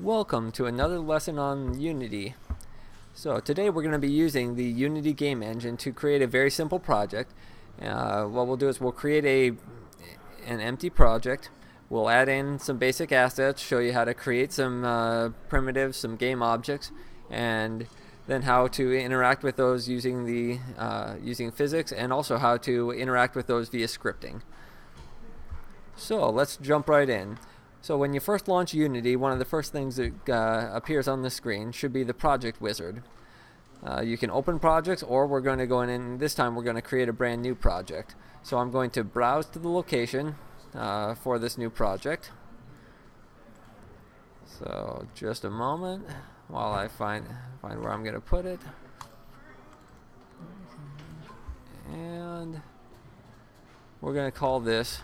Welcome to another lesson on Unity. So today we're going to be using the Unity game engine to create a very simple project. What we'll do is we'll create an empty project. We'll add in some basic assets, show you how to create some primitives, some game objects, and then how to interact with those using using physics, and also how to interact with those via scripting. So let's jump right in. So when you first launch Unity, one of the first things that appears on the screen should be the project wizard. You can open projects, or we're going to go in and this time we're going to create a brand new project. So I'm going to browse to the location for this new project. So just a moment while I find where I'm going to put it. And we're going to call this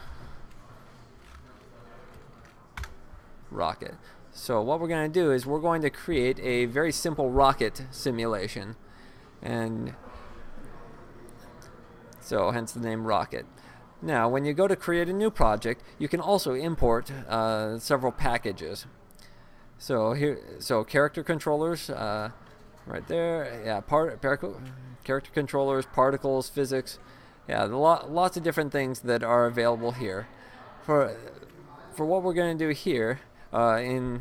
rocket. So what we're going to do is we're going to create a very simple rocket simulation, and so hence the name rocket. Now when you go to create a new project, you can also import several packages. So character controllers, right there, yeah, character controllers, particles, physics, yeah, lots of different things that are available here. For what we're going to do here, in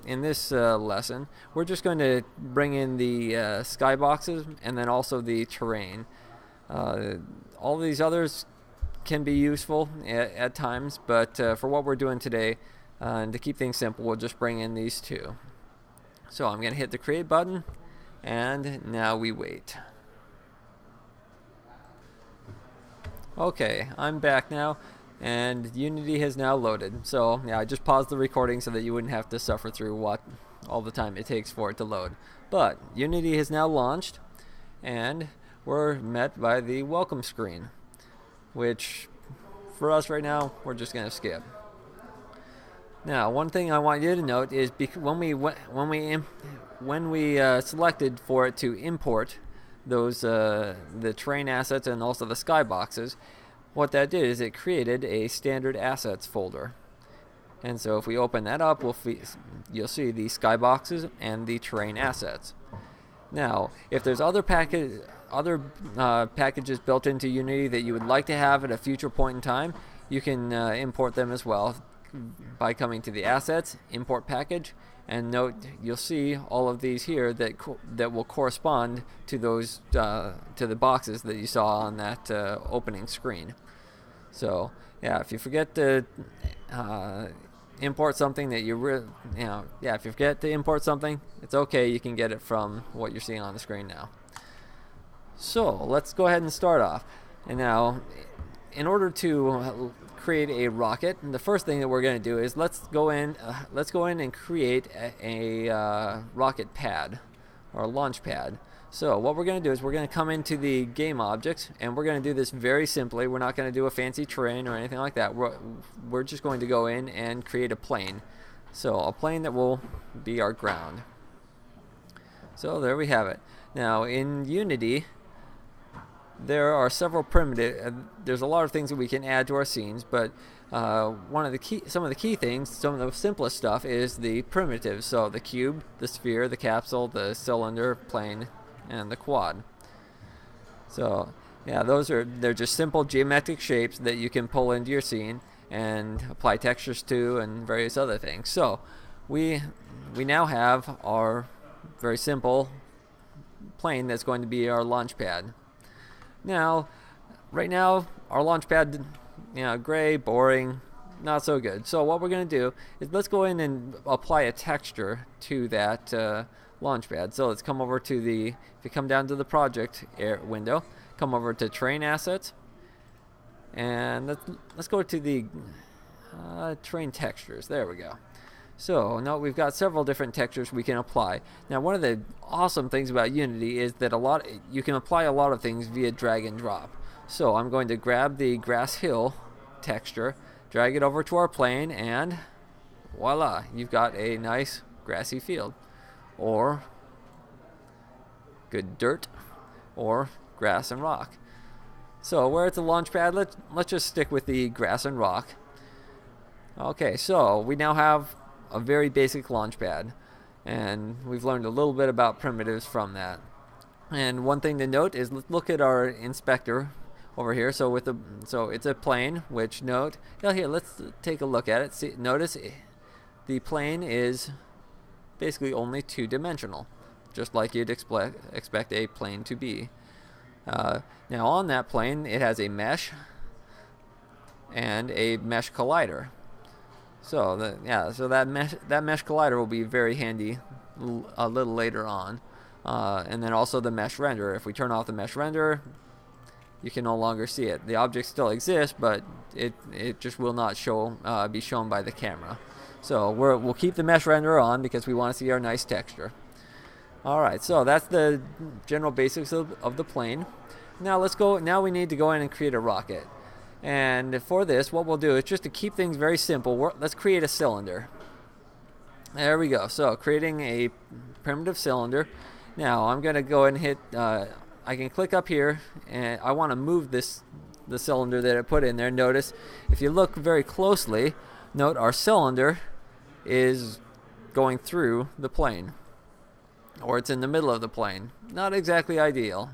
this lesson, we're just going to bring in the skyboxes and then also the terrain. All these others can be useful at times, but for what we're doing today, and to keep things simple, we'll just bring in these two. So I'm going to hit the create button, and now we wait. Okay, I'm back now, and Unity has now loaded. So yeah, I just paused the recording so that you wouldn't have to suffer through all the time it takes for it to load. But Unity has now launched, and we're met by the welcome screen, which for us right now we're just going to skip. Now, one thing I want you to note is when we selected for it to import those the terrain assets and also the skyboxes, what that did is it created a standard assets folder. And so if we open that up, you'll see the skyboxes and the terrain assets. Now, if there's other packages built into Unity that you would like to have at a future point in time, you can import them as well by coming to the assets, import package, and note you'll see all of these here that will correspond to those to the boxes that you saw on that opening screen. So yeah, if you forget to import something that if you forget to import something, it's okay. You can get it from what you're seeing on the screen now. So let's go ahead and start off. And now, in order to create a rocket, the first thing that we're going to do is let's go in and create a rocket pad or a launch pad. So what we're going to do is we're going to come into the game objects, and we're going to do this very simply. We're not going to do a fancy terrain or anything like that. We're just going to go in and create a plane. So a plane that will be our ground. So there we have it. Now in Unity, there are several primitives. There's a lot of things that we can add to our scenes, but some of the key things, some of the simplest stuff is the primitives. So the cube, the sphere, the capsule, the cylinder, plane, and the quad. So yeah, they're just simple geometric shapes that you can pull into your scene and apply textures to and various other things. So we now have our very simple plane that's going to be our launch pad. Now, right now, our launch pad, gray, boring, not so good. So what we're going to do is let's go in and apply a texture to that launch pad. So let's come over to if you come down to the project window, come over to terrain assets, and let's go to the terrain textures. There we go. So now we've got several different textures we can apply. Now one of the awesome things about Unity is that you can apply a lot of things via drag and drop. So I'm going to grab the grass hill texture, drag it over to our plane, and voila, you've got a nice grassy field, or good dirt, or grass and rock. So where it's a launch pad, let's just stick with the grass and rock. Okay, so we now have a very basic launch pad, and we've learned a little bit about primitives from that. And one thing to note is, let's look at our inspector over here. So it's a plane, which note, here, let's take a look at it. See, notice the plane is basically only two-dimensional, just like you'd expect a plane to be. Now on that plane, it has a mesh and a mesh collider. So that mesh collider will be very handy a little later on. And then also the mesh renderer. If we turn off the mesh renderer, you can no longer see it. The object still exists, but it just will not be shown by the camera. So we'll keep the mesh renderer on because we want to see our nice texture. Alright, so that's the general basics of the plane. Now we need to go in and create a rocket. And for this, what we'll do is, just to keep things very simple, let's create a cylinder. There we go. So creating a primitive cylinder. Now I'm going to go and hit, I can click up here, and I want to move the cylinder that I put in there. Notice, if you look very closely, note our cylinder is going through the plane, or it's in the middle of the plane. Not exactly ideal.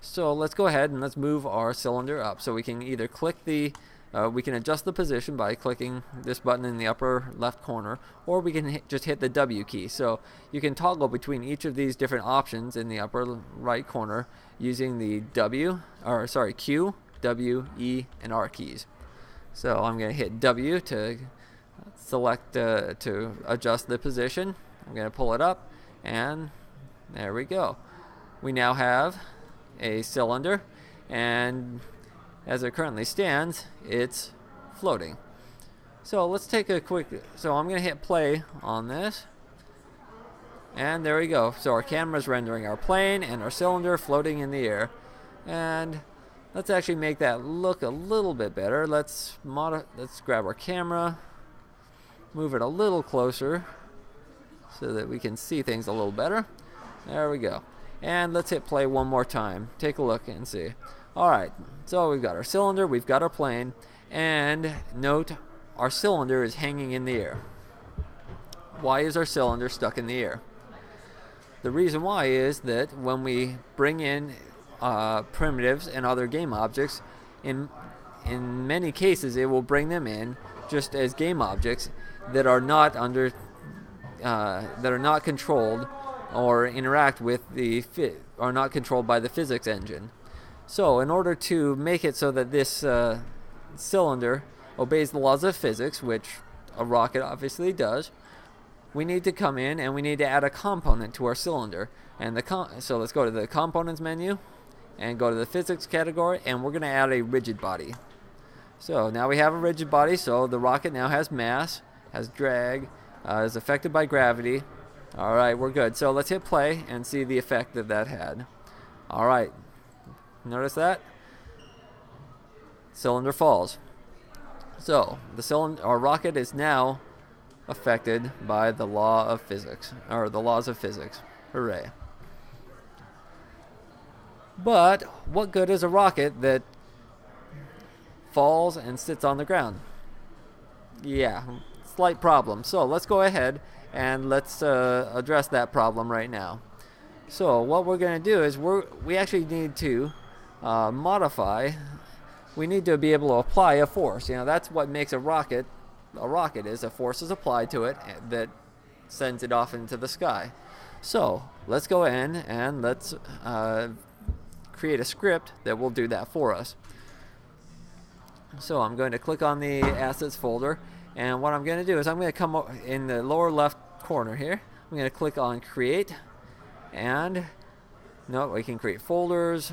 So let's go ahead and let's move our cylinder up. So we can either click we can adjust the position by clicking this button in the upper left corner, or we can just hit the W key. So you can toggle between each of these different options in the upper right corner using the Q, W, E, and R keys. So I'm going to hit W to select to adjust the position. I'm going to pull it up, and there we go. We now have a cylinder, and as it currently stands, it's floating. So let's take a quick, so I'm going to hit play on this, and there we go. So our camera's rendering our plane and our cylinder floating in the air. And let's actually make that look a little bit better. Let's grab our camera, move it a little closer so that we can see things a little better. There we go. And let's hit play one more time. Take a look and see. Alright, so we've got our cylinder, we've got our plane, and note our cylinder is hanging in the air. Why is our cylinder stuck in the air? The reason why is that when we bring in primitives and other game objects, in many cases it will bring them in just as game objects that are not controlled or interact with are not controlled by the physics engine. So in order to make it so that this cylinder obeys the laws of physics, which a rocket obviously does, we need to come in and we need to add a component to our cylinder. And so let's go to the components menu and go to the physics category, and we're going to add a rigid body. So now we have a rigid body, so the rocket now has mass, has drag, is affected by gravity. Alright, we're good. So let's hit play and see the effect that had. Alright, notice that? Cylinder falls. So our rocket is now affected by the law of physics, or the laws of physics. Hooray. But what good is a rocket that falls and sits on the ground? Yeah, slight problem. So let's go ahead and let's address that problem right now. So what we're going to do is we actually need to modify. We need to be able to apply a force. You know, that's what makes a rocket is a force is applied to it that sends it off into the sky. So let's go in and let's create a script that will do that for us. So I'm going to click on the assets folder, and what I'm going to do is I'm going to come in the lower left corner here. I'm going to click on create, and we can create folders.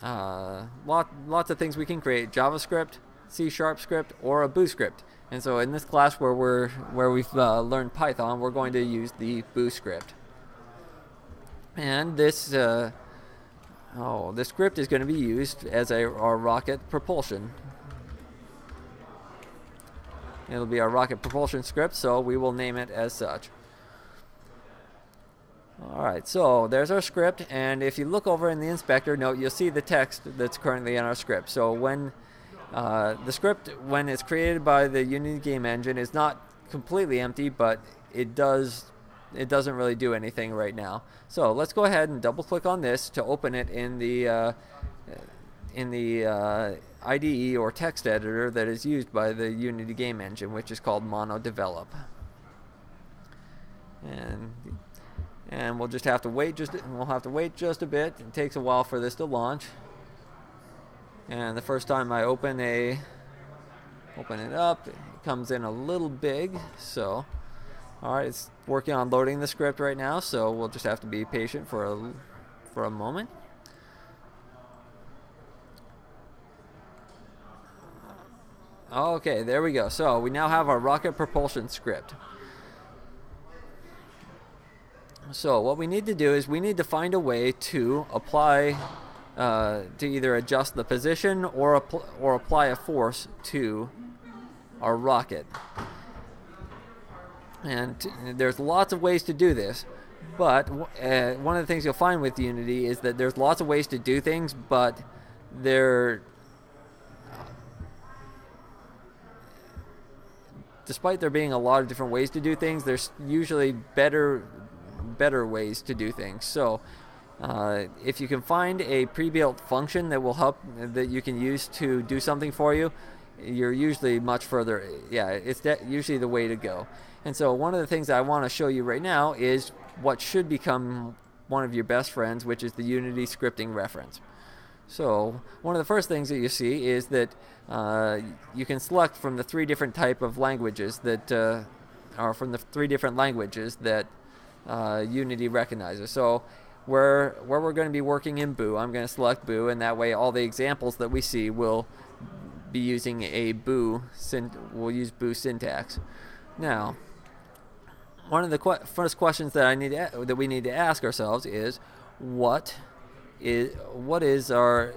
Lots of things we can create: JavaScript, C# script, or a Boo script. And so in this class where we've learned Python, we're going to use the Boo script. And this script is going to be used as our rocket propulsion. It'll be our rocket propulsion script, so we will name it as such. Alright, so there's our script, and if you look over in the inspector, you'll see the text that's currently in our script. So when the script, when it's created by the Unity game engine, is not completely empty, but it doesn't really do anything right now. So let's go ahead and double click on this to open it in the IDE or text editor that is used by the Unity game engine, which is called MonoDevelop. And we'll just have to wait just a bit. It takes a while for this to launch. And the first time I open it up, it comes in a little big. So, all right, it's working on loading the script right now. So we'll just have to be patient for a moment. Okay, there we go. So we now have our rocket propulsion script. So what we need to do is we need to find a way to apply, to either adjust the position or apply a force to our rocket. And there's lots of ways to do this, but one of the things you'll find with Unity is that there's lots of ways to do things, but despite there being a lot of different ways to do things, there's usually better ways to do things. So if you can find a pre-built function that will help, that you can use to do something for you, you're usually much further. Yeah, it's usually the way to go. And so one of the things I want to show you right now is what should become one of your best friends, which is the Unity scripting reference. So one of the first things that you see is that you can select from the three different type of languages that are from the three different languages that Unity recognizes. So where we're going to be working in Boo, I'm going to select Boo, and that way all the examples that we see will be using a Boo. We'll use Boo syntax. Now, one of the first questions that we need to ask ourselves is what is our,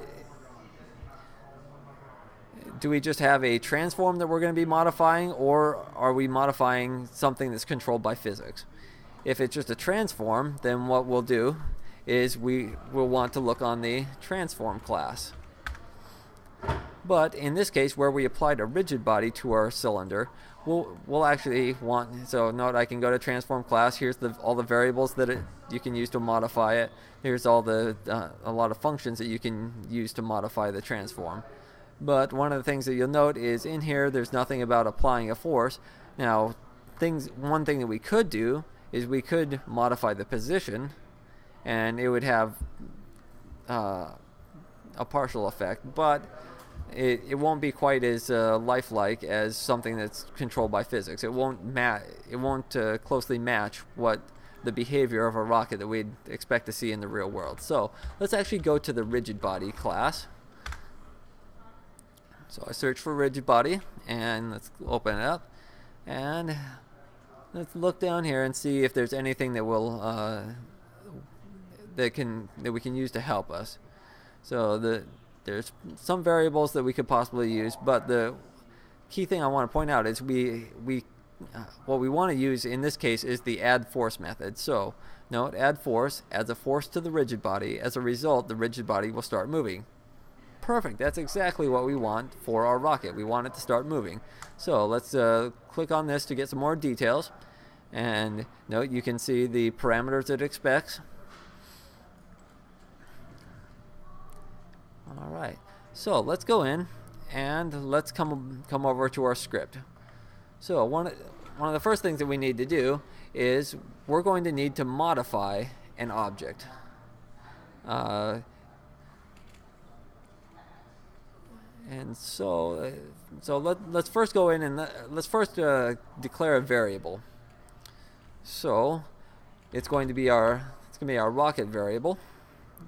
do we just have a transform that we're going to be modifying, or are we modifying something that's controlled by physics? If it's just a transform, then what we'll do is we will want to look on the transform class. But in this case, where we applied a rigid body to our cylinder, we'll actually want, so note I can go to transform class. Here's all the variables that you can use to modify it. Here's all a lot of functions that you can use to modify the transform. But one of the things that you'll note is in here there's nothing about applying a force. Now, one thing that we could do is we could modify the position, and it would have a partial effect, but it won't be quite as lifelike as something that's controlled by physics. It won't closely match what the behavior of a rocket that we'd expect to see in the real world. So let's actually go to the rigid body class. So I search for rigid body, and let's open it up, and let's look down here and see if there's anything that will that we can use to help us. So there's some variables that we could possibly use, but the key thing I want to point out is what we want to use in this case is the add force method. So note, add force adds a force to the rigid body. As a result, the rigid body will start moving. Perfect. That's exactly what we want for our rocket. We want it to start moving. So let's click on this to get some more details. And note, you can see the parameters it expects. All right. So let's go in and let's come over to our script. So one of the first things that we need to do is we're going to need to modify an object. And so let's first go in and let's first declare a variable. So it's going to be our rocket variable.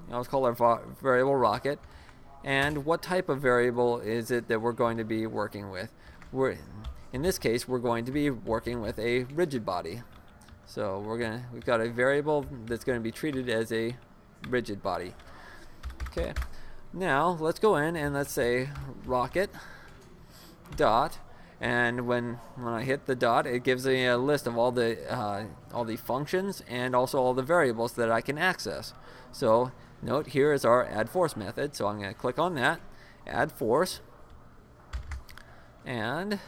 Let's call our variable rocket. And what type of variable is it that we're going to be working with? In this case, we're going to be working with a rigid body. So we've got a variable that's going to be treated as a rigid body. Okay. Now let's go in and let's say rocket dot, and when I hit the dot, it gives me a list of all the functions and also all the variables that I can access. So note, here is our add force method. So I'm going to click on that, add force, and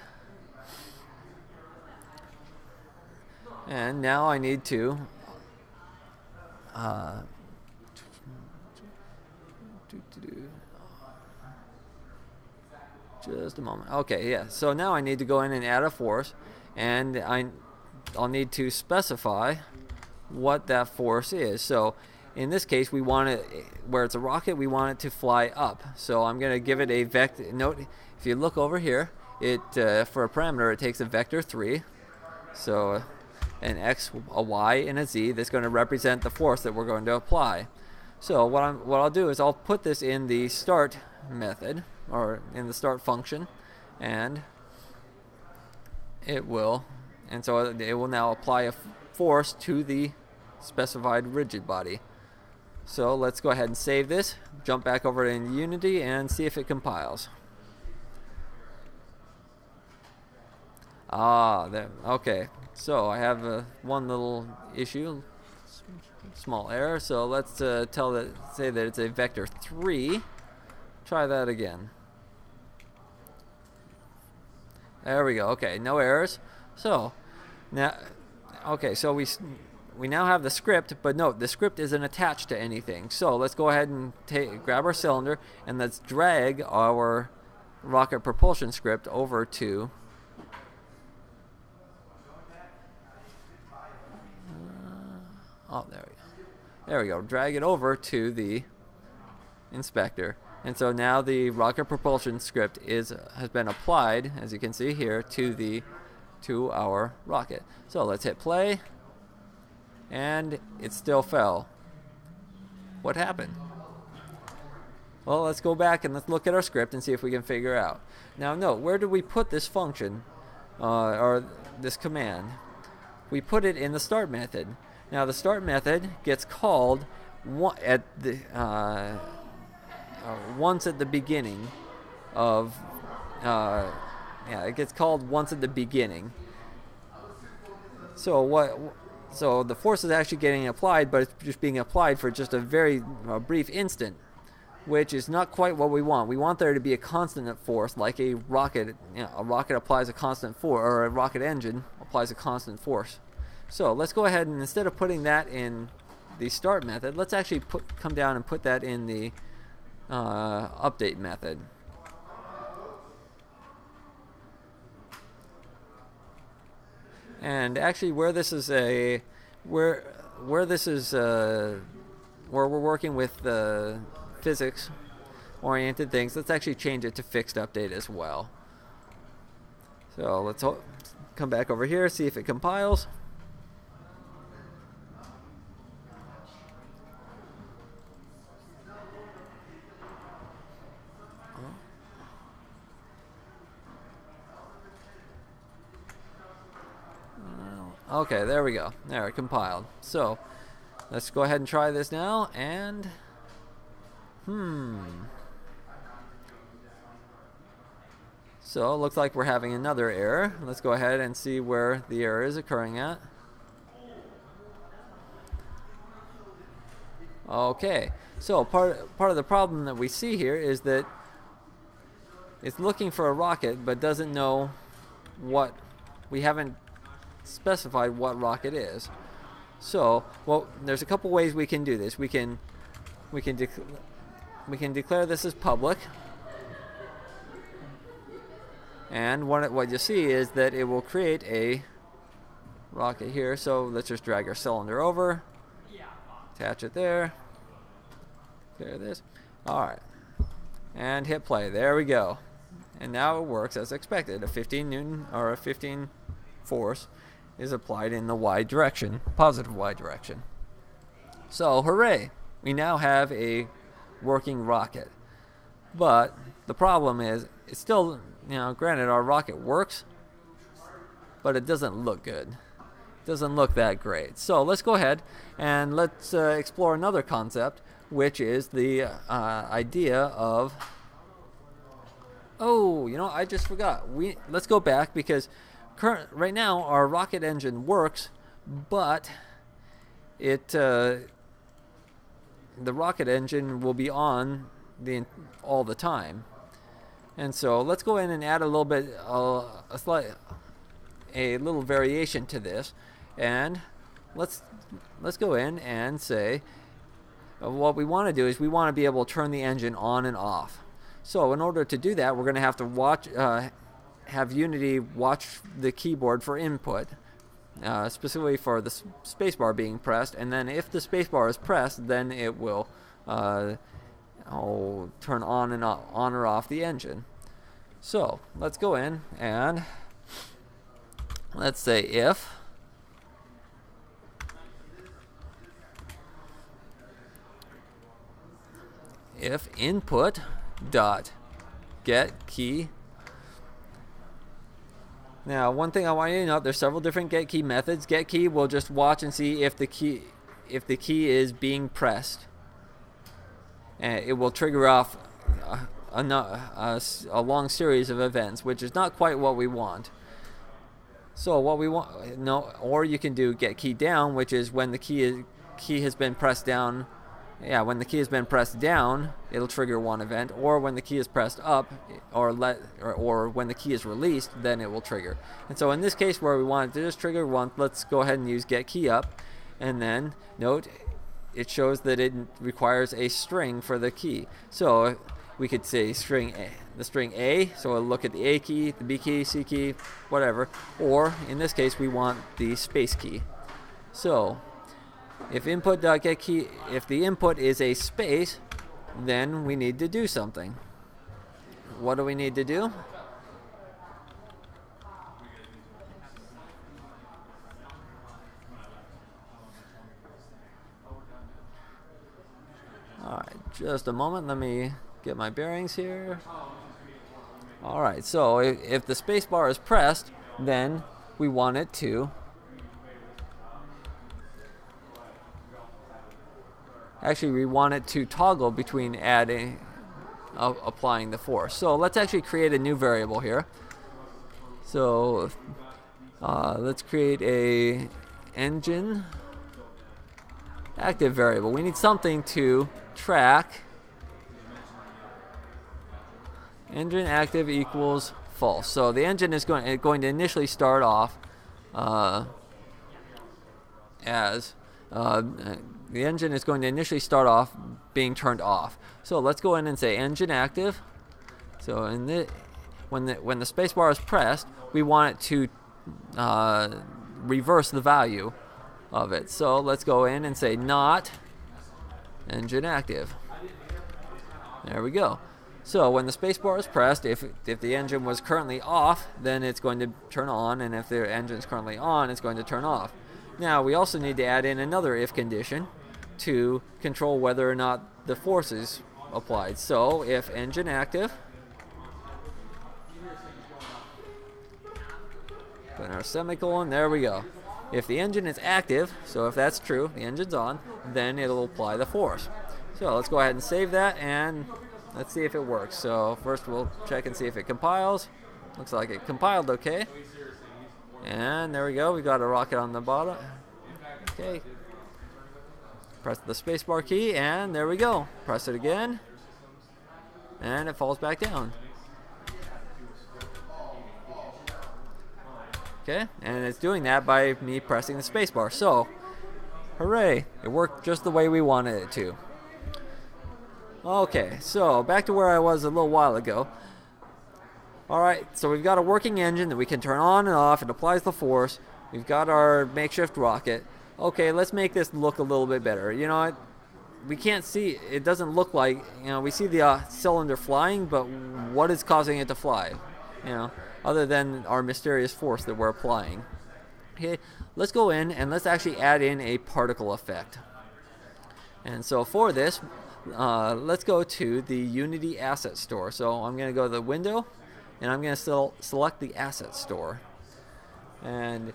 And now I need to just a moment. Okay, yeah. So now I need to go in and add a force, and I'll need to specify what that force is. So in this case, we want it, where it's a rocket, we want it to fly up. So I'm going to give it a vector. Note, if you look over here, it for a parameter, it takes a vector 3. So an x, a y, and a z that's going to represent the force that we're going to apply. So what I'll do is I'll put this in the start method, or in the start function, and it will now apply a force to the specified rigid body. So let's go ahead and save this, jump back over in Unity, and see if it compiles. There. Okay. So I have one little issue, small error. So let's say that it's a vector 3. Try that again. There we go. Okay, no errors. So now, okay, so we now have the script, but note the script isn't attached to anything. So let's go ahead and grab our cylinder, and let's drag our rocket propulsion script over to there we go. There we go. Drag it over to the inspector. And so now the rocket propulsion script has been applied, as you can see here, to our rocket. So let's hit play, and it still fell. What happened? Well, let's go back and let's look at our script and see if we can figure out. Now note, where did we put this function, or this command? We put it in the start method. Now the start method gets called once at the beginning of it gets called once at the beginning. So the force is actually getting applied, but it's just being applied for just a very brief instant, which is not quite what we want. We want there to be a constant force, like a rocket. A rocket applies a constant force, or a rocket engine applies a constant force. So let's go ahead and, instead of putting that in the start method, let's actually come down and put that in the update method. And actually, where we're working with physics oriented things, let's actually change it to fixed update as well. So let's come back over here, see if it compiles. Okay, there we go. There, it compiled. So let's go ahead and try this now, and so it looks like we're having another error. Let's go ahead and see where the error is occurring at. Okay, so part of the problem that we see here is that it's looking for a rocket but doesn't know what, we haven't specified what rocket is. So, well, there's a couple ways we can do this. We can declare this as public, and what you see is that it will create a rocket here. So let's just drag our cylinder over, attach it there, clear this. All right, and hit play. There we go. And now it works as expected. A 15 Newton, or a 15 force, is applied in the y direction, positive y direction. So hooray, we now have a working rocket. But the problem is, it's still, granted our rocket works, but it doesn't look good. It doesn't look that great. So let's go ahead and let's explore another concept, which is the idea of, I just forgot. Let's go back, because right now our rocket engine works, but the rocket engine will be on all the time. And so let's go in and add a little bit, a little variation to this, and let's go in and say what we want to do is we want to be able to turn the engine on and off. So in order to do that, we're going to have to have Unity watch the keyboard for input, specifically for the spacebar being pressed, and then if the spacebar is pressed, then it will turn on or off the engine. So let's go in and let's say if input dot get key. Now, one thing I want you to know, there's several different get key methods. Get key will just watch and see if the key is being pressed, and it will trigger off a long series of events, which is not quite what we want. So what we want, or you can do get key down, which is when the key has been pressed down. Yeah, when the key has been pressed down, it'll trigger one event, or when the key is pressed up, or when the key is released, then it will trigger. And so in this case where we want it to just trigger one, let's go ahead and use get key up, and then note it shows that it requires a string for the key. So we could say the string A, so we'll look at the A key, the B key, C key, whatever, or in this case we want the space key. So if input.getKey, if the input is a space, then we need to do something. What do we need to do? Alright, just a moment, let me get my bearings here. Alright, so if the space bar is pressed, then we want it to toggle between applying the force. So let's actually create a new variable here. So let's create a engine active variable. We need something to track engine active equals false. So the engine is going to initially start off the engine is going to initially start off being turned off. So let's go in and say engine active. So when the spacebar is pressed, we want it to reverse the value of it. So let's go in and say not engine active. There we go. So when the spacebar is pressed, if the engine was currently off, then it's going to turn on, and if the engine is currently on, it's going to turn off. Now we also need to add in another if condition to control whether or not the force is applied. So if engine active, put our semicolon, there we go. If the engine is active, so if that's true, the engine's on, then it'll apply the force. So let's go ahead and save that, and let's see if it works. So first we'll check and see if it compiles. Looks like it compiled okay. And there we go, we got a rocket on the bottom. Okay. Press the spacebar key, and there we go. Press it again, and it falls back down. Okay, and it's doing that by me pressing the spacebar. So, hooray, it worked just the way we wanted it to. Okay, so back to where I was a little while ago. Alright, so we've got a working engine that we can turn on and off. It applies the force. We've got our makeshift rocket. Okay, let's make this look a little bit better. You know what? We can't see, it doesn't look like, we see the cylinder flying, but what is causing it to fly? Other than our mysterious force that we're applying. Okay, let's go in and let's actually add in a particle effect. And so for this, let's go to the Unity Asset Store. So I'm going to go to the window, and I'm going to select the Asset Store. And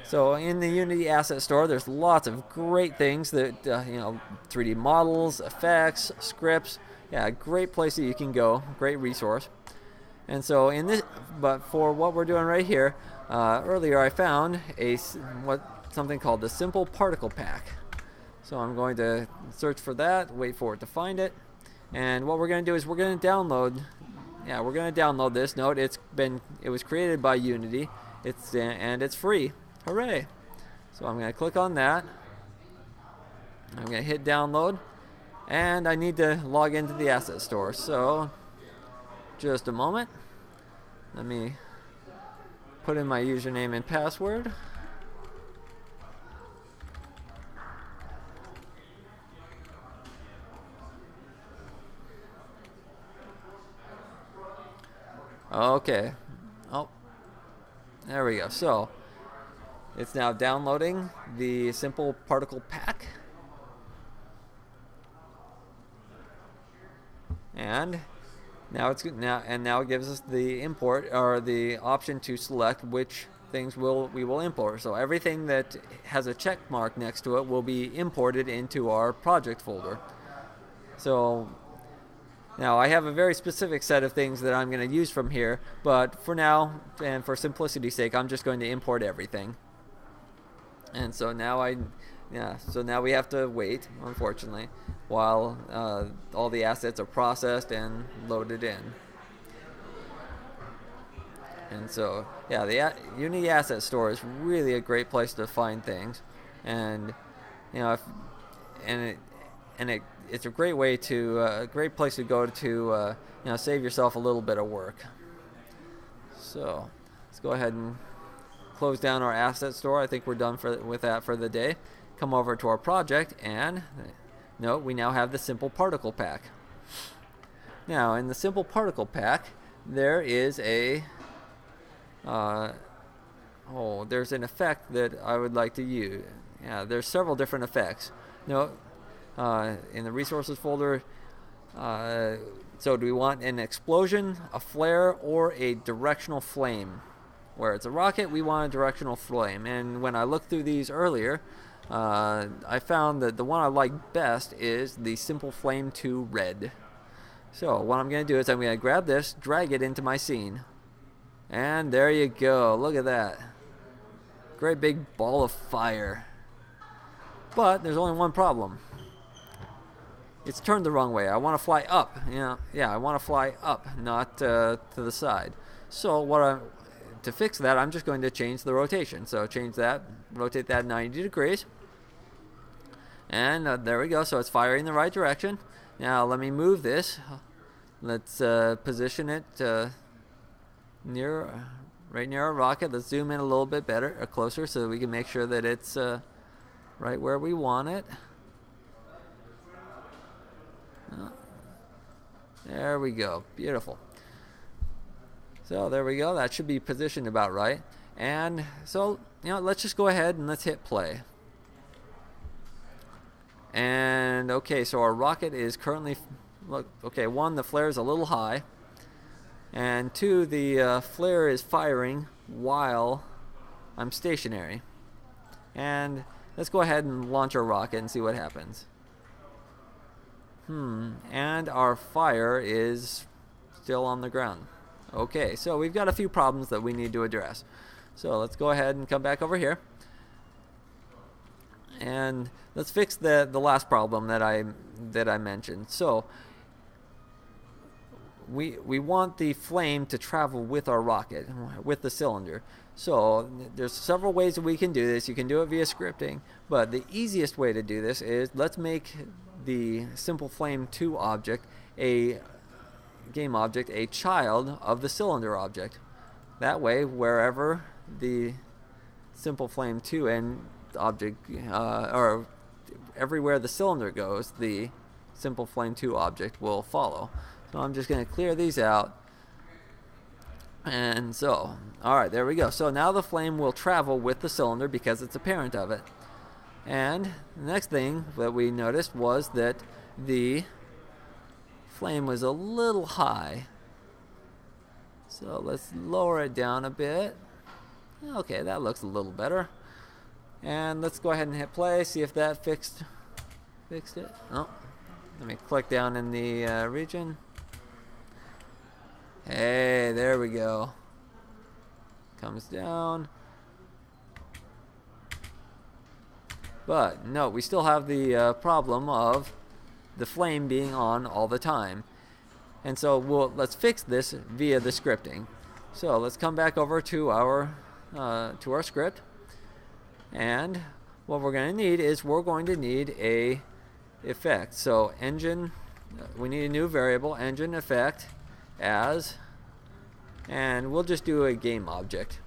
so in the Unity Asset Store, there's lots of great things that, 3D models, effects, scripts. Yeah, great place that you can go, great resource. And so but for what we're doing right here, earlier I found something called the Simple Particle Pack. So I'm going to search for that, wait for it to find it. And what we're going to do is we're going to download this. Note it was created by Unity. And it's free. Hooray! So I'm going to click on that. I'm going to hit download, and I need to log into the asset store. So just a moment. Let me put in my username and password. Okay. Oh, there we go. So it's now downloading the simple particle pack. And now it gives us the import, or the option to select which things we will import. So everything that has a check mark next to it will be imported into our project folder. So now I have a very specific set of things that I'm going to use from here, but for now and for simplicity's sake, I'm just going to import everything. And so now we have to wait, unfortunately, while all the assets are processed and loaded in. And so, yeah, the Unity Asset Store is really a great place to find things, and it's a great way to a great place to go to save yourself a little bit of work. So let's go ahead and close down our asset store. I think we're done with that for the day. Come over to our project, and note we now have the simple particle pack. Now in the simple particle pack, there is there's an effect that I would like to use. Yeah, there's several different effects. Note in the resources folder. So do we want an explosion, a flare, or a directional flame? Where it's a rocket, we want a directional flame. And when I looked through these earlier, I found that the one I like best is the Simple Flame 2 Red. So what I'm going to do is I'm going to grab this, drag it into my scene. And there you go. Look at that. Great big ball of fire. But there's only one problem. It's turned the wrong way. I want to fly up. Yeah, I want to fly up, not to the side. So to fix that, I'm just going to change the rotation. So change that, rotate that 90 degrees. And there we go. So it's firing in the right direction. Now let me move this. Let's position it right near our rocket. Let's zoom in a little bit better, or closer, so we can make sure that it's right where we want it. There we go. Beautiful. So there we go. That should be positioned about right. And so, let's just go ahead and let's hit play. And okay, so our rocket is currently, one, the flare is a little high. And two, the flare is firing while I'm stationary. And let's go ahead and launch our rocket and see what happens. And our fire is still on the ground. Okay, so we've got a few problems that we need to address. So let's go ahead and come back over here. And let's fix the last problem that I mentioned. So we want the flame to travel with our rocket, with the cylinder. So there's several ways that we can do this. You can do it via scripting, but the easiest way to do this is let's make the Simple Flame 2 object, a game object, a child of the cylinder object. That way, wherever the Simple Flame 2 and object, or everywhere the cylinder goes, the Simple Flame 2 object will follow. So I'm just going to clear these out. And so, alright, there we go. So now the flame will travel with the cylinder because it's a parent of it. And the next thing that we noticed was that the flame was a little high. So let's lower it down a bit. Okay, that looks a little better. And let's go ahead and hit play, see if that fixed it. Oh, let me click down in the region. Hey, there we go. Comes down. But no, we still have the problem of the flame being on all the time. And so let's fix this via the scripting. So let's come back over to our script. And what we're going to need is we're going to need a effect. So engine, we need a new variable, engine effect as, and we'll just do a game object.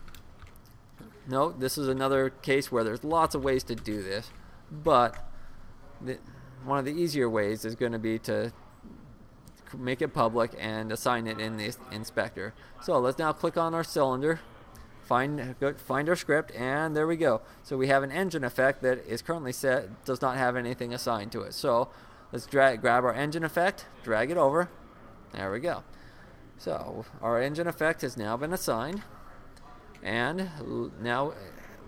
Note, this is another case where there's lots of ways to do this, but one of the easier ways is going to be to make it public and assign it in the inspector. So let's now click on our cylinder, find our script, and there we go. So we have an engine effect that is currently set, does not have anything assigned to it. So let's grab our engine effect, drag it over. There we go. So our engine effect has now been assigned. And now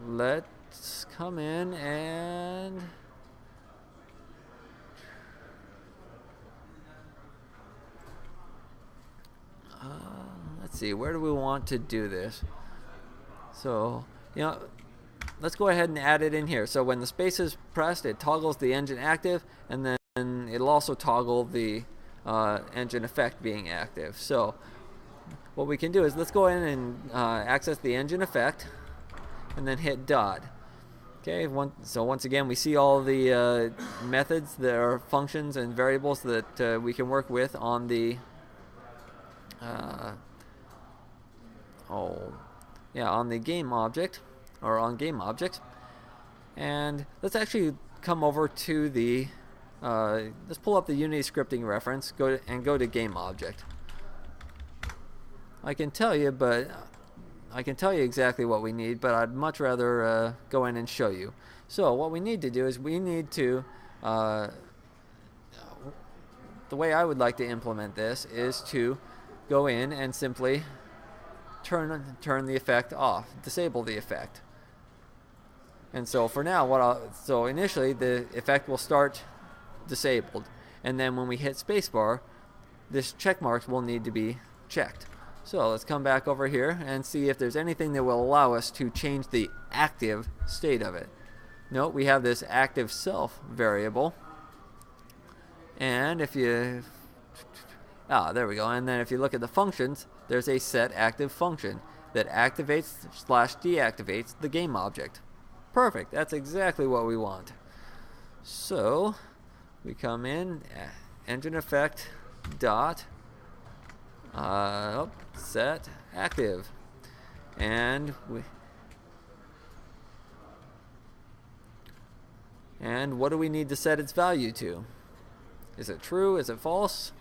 let's come in and let's see, where do we want to do this? So, let's go ahead and add it in here. So when the space is pressed, it toggles the engine active, and then it'll also toggle the engine effect being active. So what we can do is let's go in and access the engine effect and then hit dot. Okay, so once again we see all the methods, there are functions and variables that we can work with on the on the game object, or on game objects. And let's actually come over to the let's pull up the Unity scripting reference, go to game object. I can tell you exactly what we need, but I'd much rather go in and show you. So what we need to do is we need to the way I would like to implement this is to go in and simply turn the effect off, disable the effect. And so for now, so initially the effect will start disabled, and then when we hit spacebar, this check marks will need to be checked. So let's come back over here and see if there's anything that will allow us to change the active state of it. Note we have this active self variable, and if you there we go. And then if you look at the functions, there's a set active function that activates / deactivates the game object. Perfect. That's exactly what we want. So we come in, engine effect dot set active, and what do we need to set its value to? Is it true? Is it false?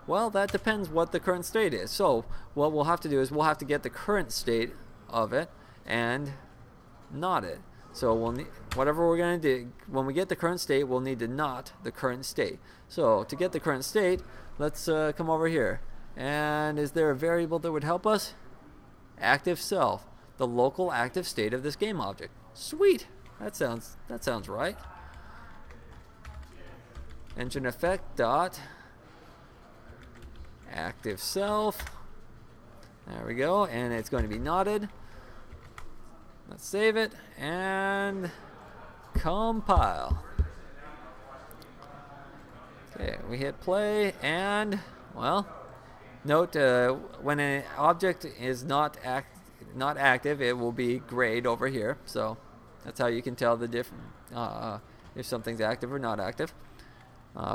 Well, that depends what the current state is. So what we'll have to do is we'll have to get the current state of it and not it. So we'll need, whatever we're going to do, when we get the current state, we'll need to not the current state. So to get the current state, let's come over here. And is there a variable that would help us? Active self, the local active state of this game object. Sweet. That sounds right. Engine effect dot active self. There we go, and it's going to be knotted. Let's save it and compile. Okay, we hit play, and well, note when an object is not active, it will be grayed over here. So that's how you can tell the difference if something's active or not active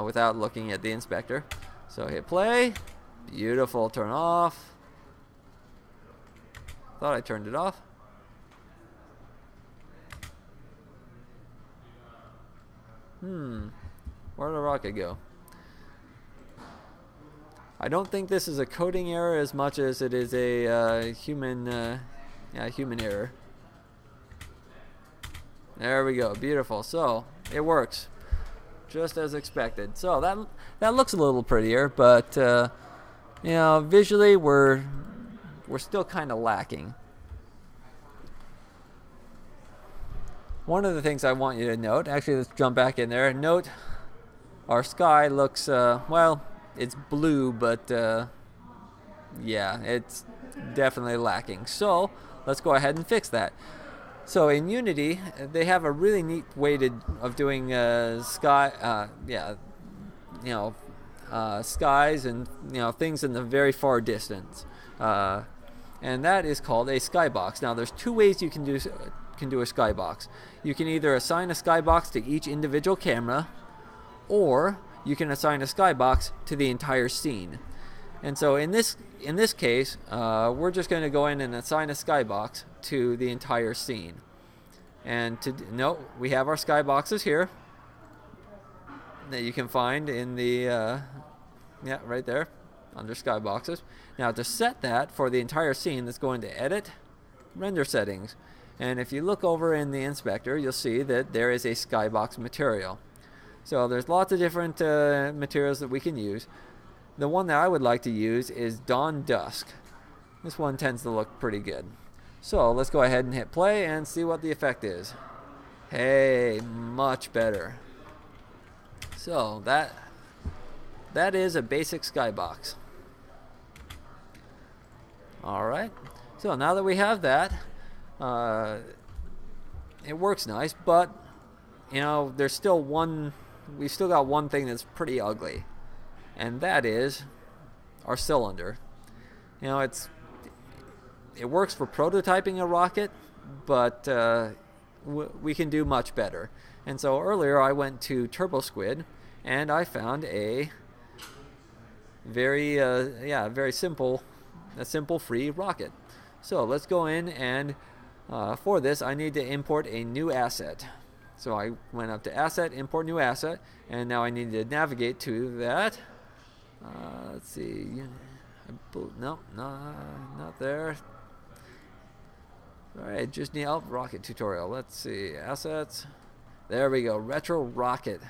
without looking at the inspector. So hit play. Beautiful. Turn off. Thought I turned it off. Where did the rocket go? I don't think this is a coding error as much as it is a human error. There we go. Beautiful. So it works, just as expected. So that looks a little prettier, but visually we're still kind of lacking. One of the things I want you to note, actually let's jump back in there. Note our sky looks well, it's blue, but yeah, it's definitely lacking. So let's go ahead and fix that. So in Unity, they have a really neat way of doing skies and things in the very far distance, and that is called a skybox. Now there's two ways you can can do a skybox. You can either assign a skybox to each individual camera, or you can assign a skybox to the entire scene. And so in this case, we're just going to go in and assign a skybox to the entire scene. And we have our skyboxes here that you can find in the right there under skyboxes. Now to set that for the entire scene, let's go into Edit, Render Settings, and if you look over in the inspector, you'll see that there is a skybox material. So there's lots of different materials that we can use. The one that I would like to use is Dawn Dusk. This one tends to look pretty good. So let's go ahead and hit play and see what the effect is. Hey, much better. So that is a basic skybox. Alright, so now that we have that, it works nice, but we've still got one thing that's pretty ugly, and that is our cylinder. It works for prototyping a rocket, but we can do much better. And so earlier I went to TurboSquid and I found a very simple free rocket. So let's go in, and for this I need to import a new asset. So I went up to Asset, Import New Asset, and now I need to navigate to that. Let's see. No, not there. Alright, just need rocket tutorial. Let's see, assets. There we go, retro rocket.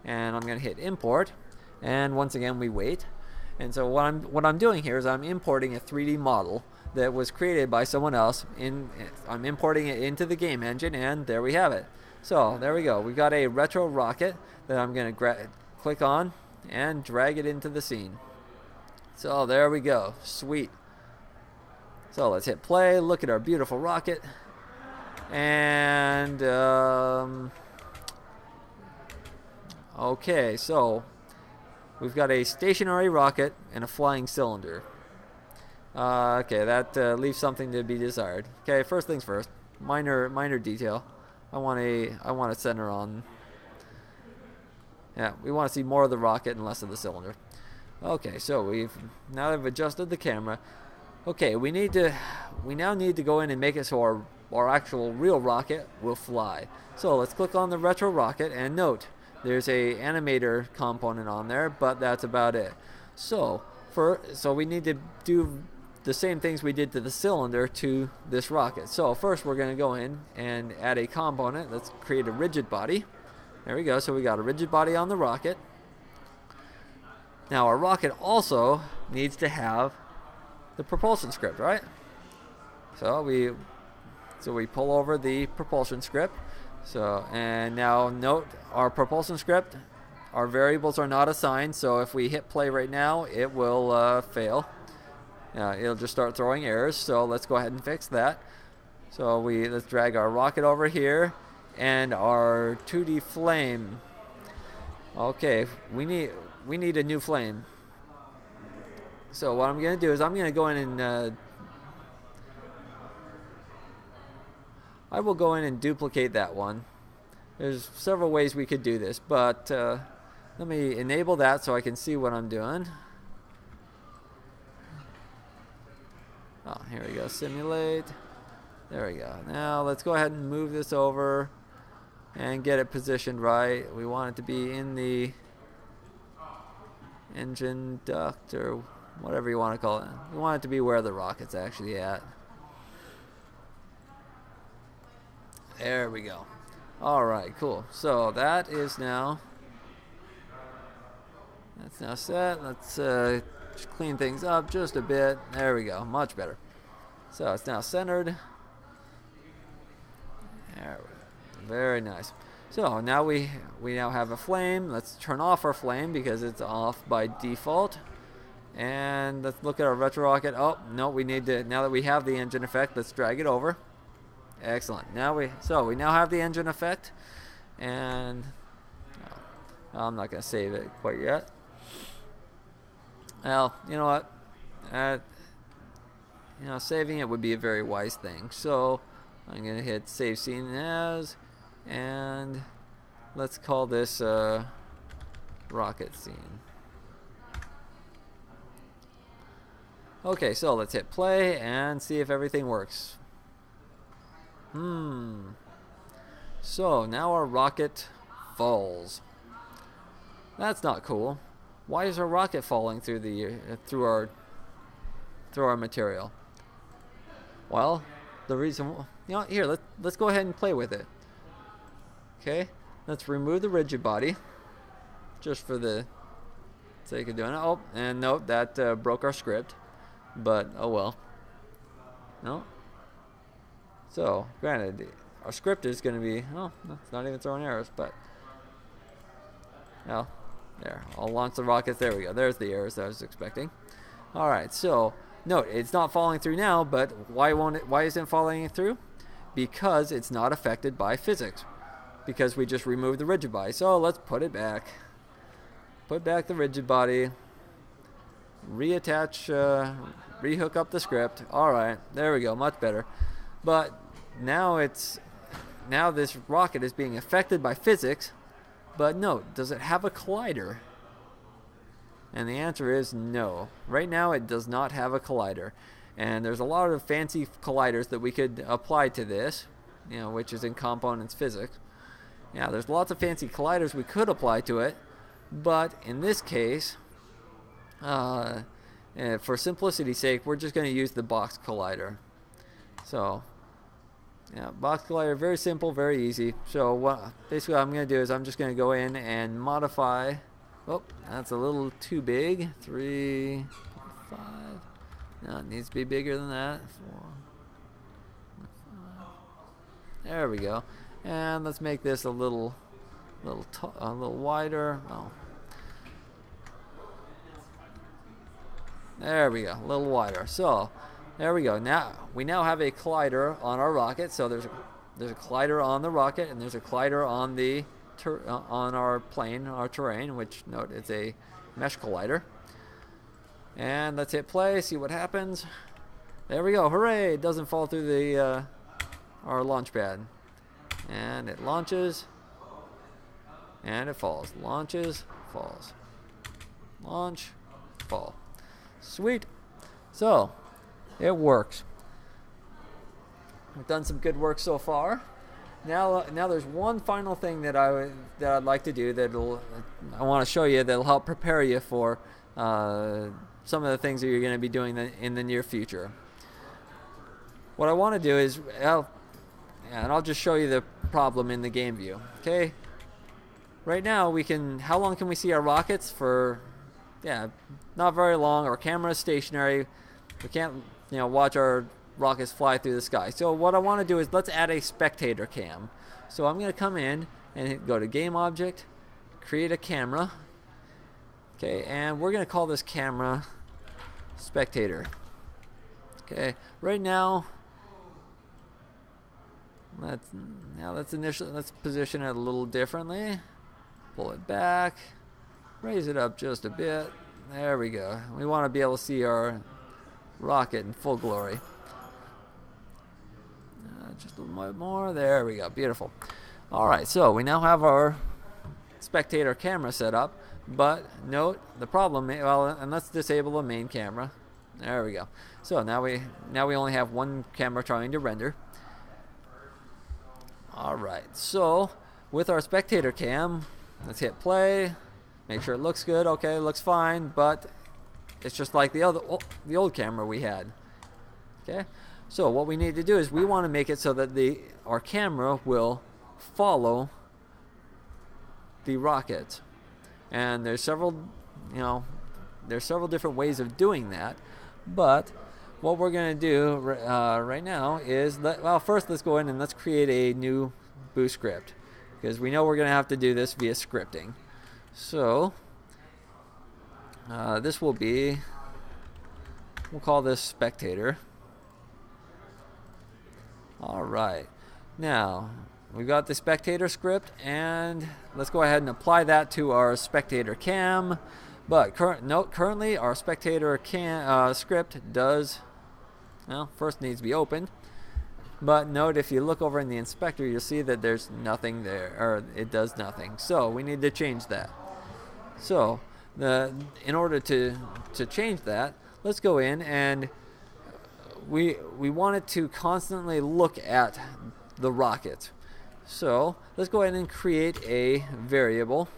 And I'm going to hit import, and once again we wait. And so what I'm doing here is I'm importing a 3D model that was created by someone else. I'm importing it into the game engine, and there we have it. So there we go. We've got a retro rocket that I'm going to click on and drag it into the scene. So there we go. Sweet. So let's hit play. Look at our beautiful rocket. And okay, so we've got a stationary rocket and a flying cylinder. Okay, that leaves something to be desired. Okay, first things first. Minor detail. I want to center on. Yeah, we want to see more of the rocket and less of the cylinder. Okay, so now I've adjusted the camera. Okay, we now need to go in and make it so our actual real rocket will fly. So let's click on the retro rocket, and note there's a animator component on there, but that's about it. So we need to do the same things we did to the cylinder to this rocket. So first we're going to go in and add a component. Let's create a rigid body. There we go. So we got a rigid body on the rocket. Now our rocket also needs to have the propulsion script, right? So we pull over the propulsion script. And now note our propulsion script, our variables are not assigned, so if we hit play right now, it will fail. It'll just start throwing errors, so let's go ahead and fix that. So let's drag our rocket over here, and our 2D flame. Okay, we need a new flame. So what I'm going to do is I'm going to go in and I will go in and duplicate that one. There's several ways we could do this, but let me enable that so I can see what I'm doing. Oh, here we go, simulate. There we go. Now let's go ahead and move this over and get it positioned right. We want it to be in the engine duct, or whatever you want to call it. We want it to be where the rocket's actually at. There we go. Alright, cool. So that's now set. Let's just clean things up just a bit. There we go. Much better. So it's now centered. There we go. Very nice. So now we now have a flame. Let's turn off our flame because it's off by default. And let's look at our retro rocket. Oh, no, we need to, now that we have the engine effect, let's drag it over. Excellent. We now have the engine effect, and I'm not going to save it quite yet. Well, you know what? Saving it would be a very wise thing. So I'm going to hit save scene as, and let's call this rocket scene. Okay, so let's hit play and see if everything works. So now our rocket falls. That's not cool. Why is our rocket falling through the through our material? Well, the reason, here, let's go ahead and play with it. Okay, let's remove the rigid body, just for the sake of doing it. Oh, and nope, that broke our script, but oh well. No. So, granted, our script is going to be, oh, it's not even throwing errors, but no, there. I'll launch the rockets. There we go. There's the errors that I was expecting. All right, so note, it's not falling through now, but why isn't it falling through? Because it's not affected by physics, because we just removed the rigid body. So let's put it back. Put back the rigid body. Reattach, rehook up the script. All right, there we go, much better. But now this rocket is being affected by physics. But note, does it have a collider? And the answer is no. Right now it does not have a collider. And there's a lot of fancy colliders that we could apply to this, which is in components physics. Yeah, there's lots of fancy colliders we could apply to it, but in this case, for simplicity's sake, we're just going to use the box collider. So, yeah, box collider, very simple, very easy. So basically what I'm going to do is I'm just going to go in and modify. Oh, that's a little too big. 3, 5. No, it needs to be bigger than that. 4, 5. There we go. And let's make this a little wider. Oh. There we go, a little wider. So, there we go. Now we have a collider on our rocket. So there's a collider on the rocket, and there's a collider on the on our plane, our terrain. Which, note, it's a mesh collider. And let's hit play, see what happens. There we go. Hooray! It doesn't fall through the our launch pad. And it launches, and it falls. Launches, falls. Launch, fall. Sweet. So, it works. We've done some good work so far. Now there's one final thing that I'd like to do I want to show you that'll help prepare you for some of the things that you're going to be doing in the near future. What I want to do is, and I'll just show you the problem in the game view. Okay. Right now how long can we see our rockets for? Yeah, not very long. Our camera is stationary. We can't, watch our rockets fly through the sky. So what I want to do is let's add a spectator cam. So I'm going to come in and go to game object, create a camera. Okay, and we're going to call this camera spectator. Okay, right now, let's position it a little differently. Pull it back, raise it up just a bit. There we go. We want to be able to see our rocket in full glory. Just a little bit more. There we go. Beautiful. All right, so we now have our spectator camera set up, but note the problem. And let's disable the main camera. There we go. So now we only have one camera trying to render. All right. So with our spectator cam, let's hit play. Make sure it looks good. Okay, it looks fine, but it's just like the old camera we had. Okay. So what we need to do is we want to make it so that our camera will follow the rocket. And there's several different ways of doing that. But what we're going to do right now is, first let's go in and let's create a new boost script, because we know we're going to have to do this via scripting. So this will be, we'll call this spectator. All right. Now we've got the spectator script, and let's go ahead and apply that to our spectator cam. But currently our spectator script first needs to be opened. But note, if you look over in the inspector, you'll see that there's nothing there, or it does nothing. So we need to change that. So in order to change that, let's go in, and we want it to constantly look at the rocket. So let's go ahead and create a variable,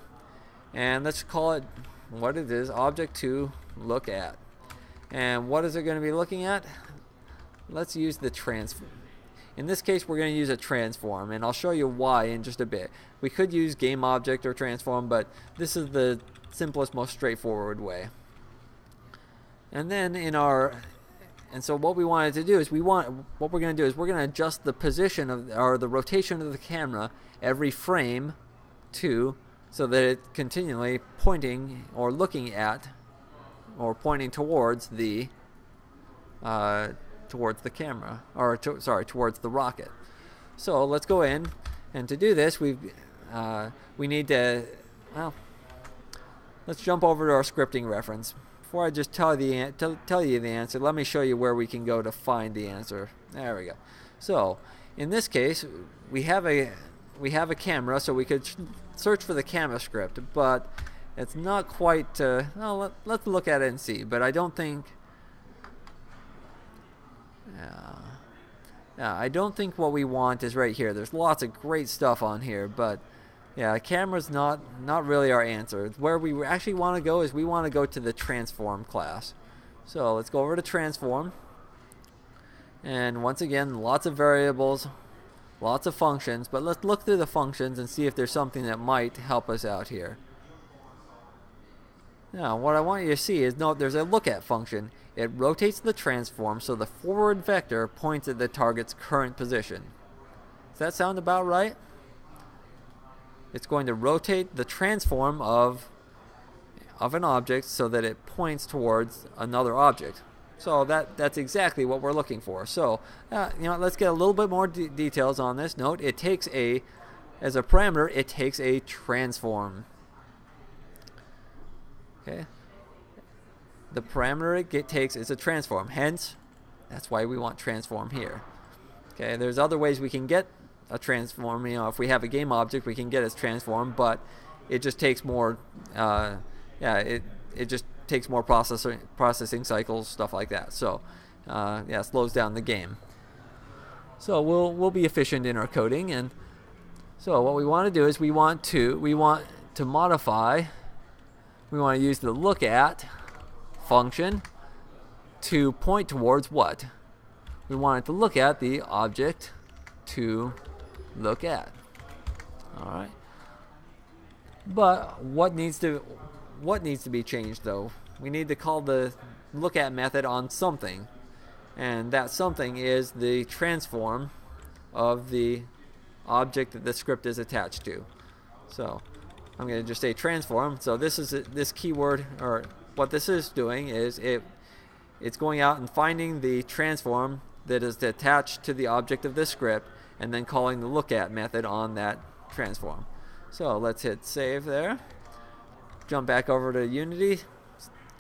and let's call it what it is, object to look at. And what is it going to be looking at? Let's use the transform. In this case, we're going to use a transform, and I'll show you why in just a bit. We could use gameobject or transform, but this is the simplest, most straightforward way. And then so what we wanted to do is what we're going to do is we're going to adjust the position or the rotation of the camera every frame so that it's continually pointing or looking at or pointing towards the camera, or towards the rocket. So let's go in, and to do this we need to, well, let's jump over to our scripting reference. Before I just tell you the answer, let me show you where we can go to find the answer. There we go. So in this case, we have a camera, so we could search for the camera script, but it's not quite. Well, let's look at it and see. But I don't think. Yeah, I don't think what we want is right here. There's lots of great stuff on here, but yeah, camera's not really our answer. Where we actually want to go is we want to go to the transform class. So let's go over to transform, and once again, lots of variables, lots of functions, but let's look through the functions and see if there's something that might help us out here. Now, what I want you to see is, note there's a look at function. It rotates the transform so the forward vector points at the target's current position. Does that sound about right? It's going to rotate the transform of an object so that it points towards another object. So that's exactly what we're looking for. So let's get a little bit more details on this. Note, it takes as a parameter, it takes a transform. Okay. The parameter it takes is a transform. Hence, that's why we want transform here. Okay. There's other ways we can get a transform. If we have a game object, we can get its transform, but it just takes more. It just takes more processing cycles, stuff like that. So, it slows down the game. So we'll be efficient in our coding, and so what we want to do is we want to modify. We want to use the look at function to point towards what? We want it to look at the object to look at. All right. But what needs to be changed though? We need to call the look at method on something, and that something is the transform of the object that the script is attached to. So I'm going to just say transform. So this keyword, or what this is doing is it's going out and finding the transform that is attached to the object of this script, and then calling the look at method on that transform. So let's hit save there. Jump back over to Unity.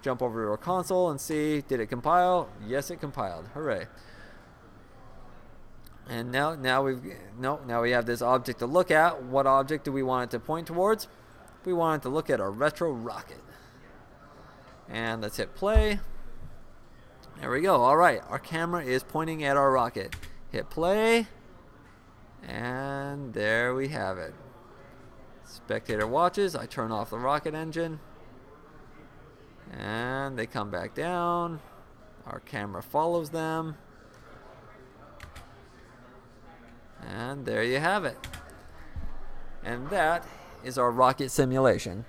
Jump over to our console and see, did it compile? Yes, it compiled. Hooray. And now we have this object to look at. What object do we want it to point towards? We want it to look at a retro rocket. And let's hit play. There we go. All right, our camera is pointing at our rocket. Hit play. And there we have it. Spectator watches. I turn off the rocket engine. And they come back down. Our camera follows them. And there you have it. And that is our rocket simulation.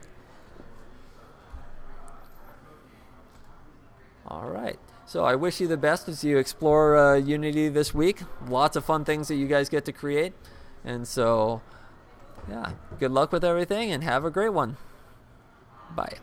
All right. So I wish you the best as you explore Unity this week. Lots of fun things that you guys get to create. And so, yeah, good luck with everything and have a great one. Bye.